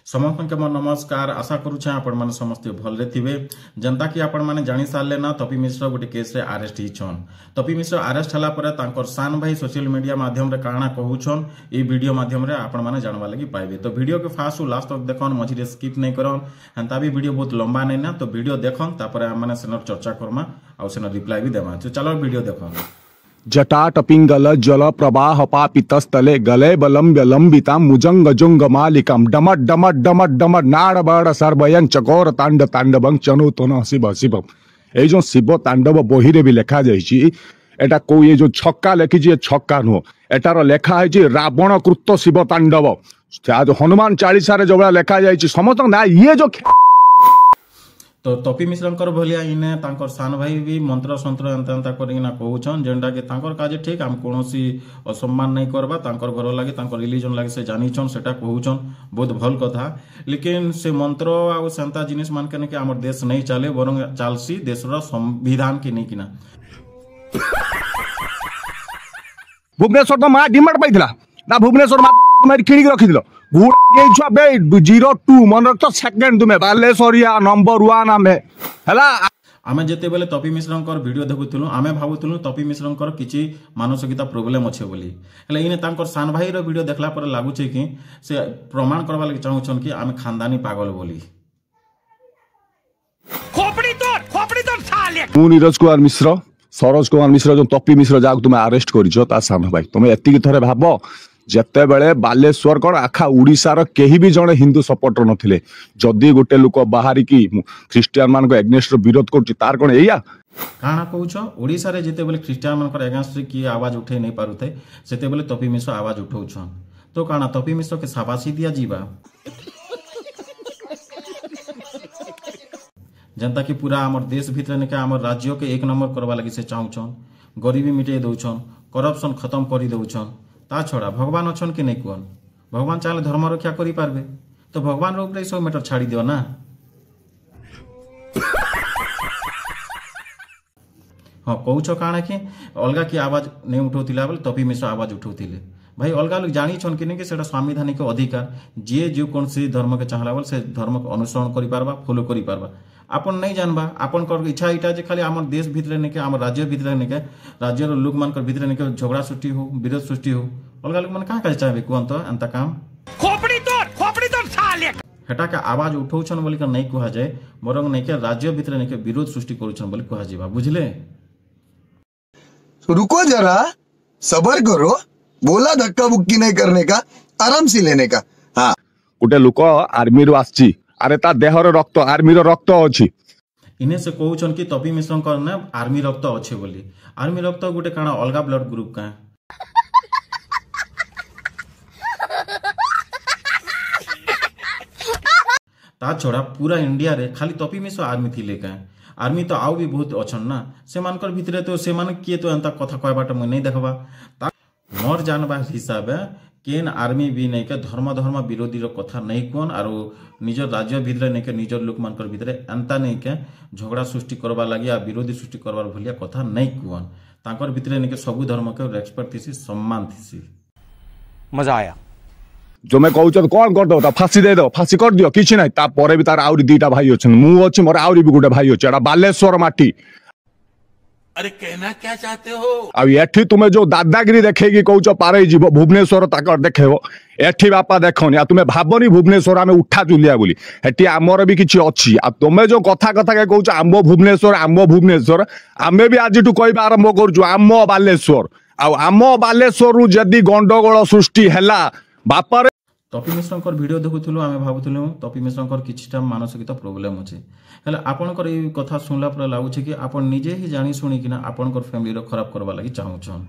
समस्त के मोर नमस्कार। आशा करुचे आपण मैंने समस्त भलरे थे। जनता कि आपण मैंने जानी सारे ना तपी मिश्र गोटे केस रे अरेस्ट होइछन। तपी मिश्र अरेस्ट हला परे तांकर सान भाई सोशल मीडिया माध्यम रे काना कहउछन ए वीडियो माध्यम रे आपण मैंने जानवा लगी पाइबे। तो वीडियो के फास्ट टू लास्ट तक देखन, मझिरे स्किप नहीं करन। हंता भी वीडियो बहुत लंबा नहीं ना, तो वीडियो देखन तापर हमने सेनर चर्चा करमा और सेनर रिप्लाई भी देमा। तो चलो वीडियो देखन। जटाटपिंगल जल प्रवाह पापितस्थले गले बलम्ब्य लंबिता मुजंग जुंग मालिकम डमट डमट डमट डमट नाड़ बड़ सर्वयं चकोर तांड तांडवं चनुतन शिव शिवम। ये जो शिव तांडव बही रे भी लिखा जाइछि, एटा को ये जो छक्का लिखी ये छक्का नुह, एटार लेखा है रावण कृत शिव तांडव। आज हनुमान चालीसा रे जो लेखा जाइछि समस्त ना ये जो तो तपी मिश्रंकर भलिया इने तांकर सान भाई भी मंत्र संत्र एंता करिना कहउछन जेंडा के तांकर काजे ठीक हम कोनोसी असम्मान नहीं करबा। तांकर घर लागे तांकर रिलीजन लागे से जानिछन सेटा कहउछन, बहुत भल कथा। लेकिन से मंत्र आ सेंता जिनिस मान के कि हमर देश नहीं चले बरंग चालसी देशर संविधान के नहीं किना। भुवनेश्वर तो मा डिमांड पाइथिला ना, भुवनेश्वर मा तुम्हारी किणी रखिदिलो गुड़ा के छुआ बे 02 मन रख सेकंड तुमे बालेश्वरिया नंबर 1 आमे हला। आमे जेते बेले तपी मिश्रंकर वीडियो देखुथुलु आमे भाबुथुलु तपी मिश्रंकर किछि मानसिकता प्रॉब्लम अछि बोली। हले इने तांकर सान भाई रो वीडियो देखला पर लागु छै कि से प्रमाण करबा लागि चाहउछन कि आमे खानदानी पागल बोली। खोपड़ी तोर साले मु नीरज कुमार मिश्र सरोज कुमार मिश्र जो तपी मिश्र जाक तुमे अरेस्ट करिछो ता सान भाई तुमे एतिकी थरे भाबो जेते बेले बालेश्वर कौन आखा उड़ीसार केही भी जने हिंदू सपोर्टर नथिले, जदि गोटे लोक बाहरी की ख्रिस्टियन मान को एग्नेस्ट विरोध करछि तार कोन एया काना कहउछ। ओडिसा रे जेते बेले ख्रिस्टियन मान को एग्नेस्ट की आवाज उठे नहीं पारुथे सेते बेले तपी मिश्र आवाज उठौछन। तो काना तपी मिश्र के शाबाशी दिया जीवा। जनता कि पूरा हमर देश भीतर ने के हमर राज्य के एक नंबर करवा लगी से चाहउछन, गरीबी मिटे दउछन, करप्शन खत्म करी दउछन। ता छड़ा भगवान अच्छन कि नहीं कहन, भगवान चाहे धर्म रक्षा करी पारबे तो भगवान रो ऊपर 100 मीटर छाड़ी दियो ना। हाँ कहूछ काना कि अलगा की आवाज नहीं उठौतिला बेले तपी मिश्र आवाज उठौतिले। भाई अलगा लोग जानी छन कि नहीं कि सेटा संवैधानिक अधिकार, जे जो कौन सी धर्म के चाहला बोल से धर्म को अनुसरण करी पारबा, फॉलो करी पारबा। आपन नहीं जानबा आपन कर इच्छा इटा जे खाली हमर देश भीतर ने के हमर राज्य भीतर ने के राज्य रो लोग मान कर भीतर ने के झगड़ा सृष्टि हो, विरोध सृष्टि हो। अलगा लोग मन का करे चाहबे कोन तो अंत काम खोपड़ी तोर साले हेटा के आवाज उठौछन बोली कर नहीं कहा जाए, बरंग नहीं के राज्य भीतर ने के विरोध सृष्टि करूछन बोली कहा जेबा। बुझले? रुको जरा सबर करो, बोला धक्का बुक्की नहीं करने का, आराम से लेने का। हाँ गोटे लोक आर्मी रो आछि, अरे ता देहर रक्त आर्मी रो रक्त अछि। इने से कहउछन कि तपी मिश्रंकर ने आर्मी रक्त अछि बोली। आर्मी रक्त गोटे काना अलगा ब्लड ग्रुप का ता छोड़ा पूरा इंडिया रे खाली तपी मिश्र आर्मी थिले का। आर्मी तो आउ भी बहुत अछन ना, से मानकर भितरे तो से मान किए तो एंता कथा कहबाट म नहीं देखबा। ता मोर जानबा हिसाब केन आर्मी भी नहीं के धर्म विरोधी रो कथा नहीं कोन आरो निजर राज्य भीतर नहीं के निजर लोक मानकर भीतर एंता नहीं के झगड़ा सृष्टि करबा लागि या विरोधी सृष्टि करबार भलिया कथा नहीं कोन। तांकर भीतर नहीं के सब धर्म के रेस्पेक्ट थिसी, सम्मान थिसी। मजा आया जो मैं कहूछ कौन कर दो फांसी दे दो, फांसी कर दियो किछि नहीं। ता परे भी तार आउरी दुईटा भाई अछन, मु अछि मोर आउरी भी गोटे भाई अछि, एटा बालेश्वर माटी। अरे कहना क्या चाहते हो? अब एठी तुमे जो दादागिरी देखेगी कहूछ पारे जीव भुवनेश्वर ताकर देखेबो, एठी बापा देखोनी आ तुमे भाबनी भुवनेश्वर आमे उठा चुलिया बोली। एठी हमर भी किछि अछि आ तुमे जो कथा के कहूछ आम्बो भुवनेश्वर आमे भी आजिटु कहबा आरंभ करजु आम्बो बालेश्वर। आ आम्बो बालेश्वर रु जदी गंडगोल सृष्टि हैला बापारे तपी मिश्रंकर वीडियो देखुथुलु आमे भाबुथुलु तपी मिश्रंकर किछटा मानसिकता प्रॉब्लम अछि। हेले आपनकर ए कथा सुनला पर लागु छै कि आपन निजे ही जानी सुनी किना आपनकर फैमिली रो खराब करबा लागि चाहउछन।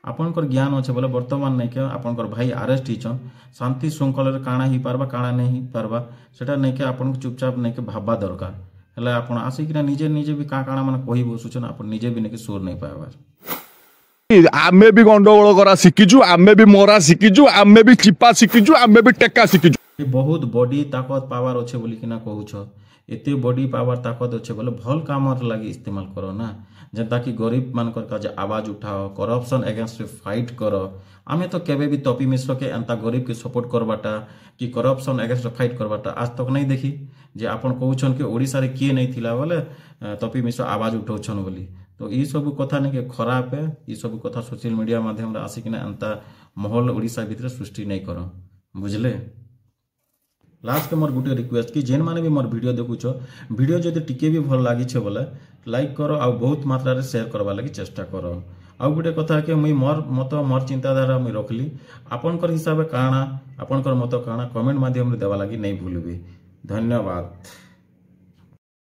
आपनकर ज्ञान अछि बोले वर्तमान नै के आपनकर भाई अरेस्ट हिचन, शांति श्रृंखला रे काना ही पारबा काना नहीं पारबा सेटा नै के आपन चुपचाप नै के भाबबा दरकार। हेले आपन आसी किना निजे भी काना माने कहि बसुछन, आपन निजे भी नै के सोर नै पाबार। आमे भी गंडगोल करा शिखिजु, आमे भी मोरा शिखिजु, आमे भी चिपा शिखिजु, आमे भी टेक्का शिखिजु। बहुत बॉडी ताकत पावर अच्छे बोली किना कहूछ, एते बॉडी पावर ताकत अच्छे बोले भल काम लगी इस्तेमाल करो ना। जेनता कि गरीब मानकर काजे आवाज उठाओ करप्शन एगेंस्ट फाइट करो आमे तो केबे भी तपी मिश्र के एंता गरीब के सपोर्ट करबाटा कि करप्शन एगेंस्ट फाइट करबाटा आज तक नहीं देखी जे आपण कहउछन कि ओडिसा रे किए नहीं थिला बोले तपी मिश्र आवाज उठाउछन बोली तो ई सब कथा नहीं के खराब है ई सब कथा सोशल मीडिया माध्यम रे आसिकिना एंता माहौल ओडिसा भितर सृष्टि नहीं करो बुझले लास्ट के मोर गुटे रिक्वेस्ट कि जेन माने भी मोर वीडियो देखुछ वीडियो जदि टिके भी भल लागि छे बोले लाइक करो आ बहुत मात्रा रे शेयर करबा लागि चेष्टा करो आ गुटे कथा कि मुई मोर मत मोर चिंताधारा मुई रखली आपनकर हिसाब काना आपनकर मत काना कमेंट माध्यम रे देवा लागि नहीं भूलबे धन्यवाद।